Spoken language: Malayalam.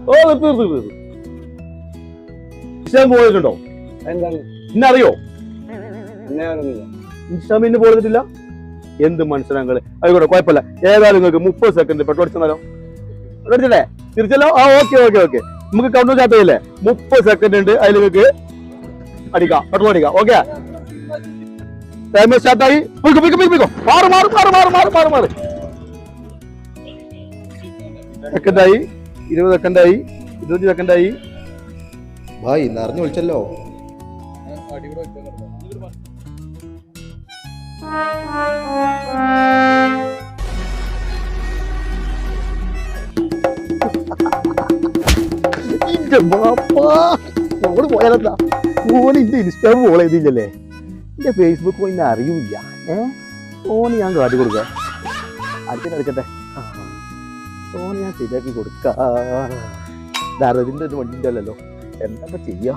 ഓ തീർന്നു ഇൻസ്റ്റാ പോയിട്ടുണ്ടോ? ഇന്നെ അറിയോ? ഇൻസ്റ്റാമിന് പോയിട്ടില്ല. എന്ത് മനസ്സിലാങ്ങള് ആയിക്കോട്ടെ, കുഴപ്പമില്ല. ഏതായാലും നിങ്ങൾക്ക് 30 സെക്കൻഡ് പെട്രോൾ അടിച്ചാലോ? അടിച്ചല്ലേ? തിരിച്ചല്ലോ? ആ ഓക്കെ നമുക്ക് കൗണ്ട് ചാത്തയില്ലേ? 30 സെക്കൻഡ് ഉണ്ട്, അതിൽ നിങ്ങൾക്ക് അടിക്കാം, പെട്രോൾ അടിക്കാം. ഓക്കെ, ടൈം സ്റ്റാർട്ടായി. മാറി സെക്കൻഡായി, 20 സെക്കൻഡായി, 25 സെക്കൻഡായി. ഭായ് നിറഞ്ഞു വിളിച്ചല്ലോ. പോയാലെന്താ? ഓന് ഇന്റെ ഇൻസ്റ്റാഗ്രാം ഫോളോ ചെയ്തില്ലല്ലേ? എന്റെ ഫേസ്ബുക്ക് ഇന്നെ അറിയൂല. ഓന് ഞാൻ കാട്ടി കൊടുക്കാം. അടിക്കട്ടെ, ഓന് ഞാൻ ശരിയാക്കി കൊടുക്കാം. ഇതിന്റെ ഒരു വണ്ടി ഉണ്ടല്ലോ, എന്താ ചെയ്യാ?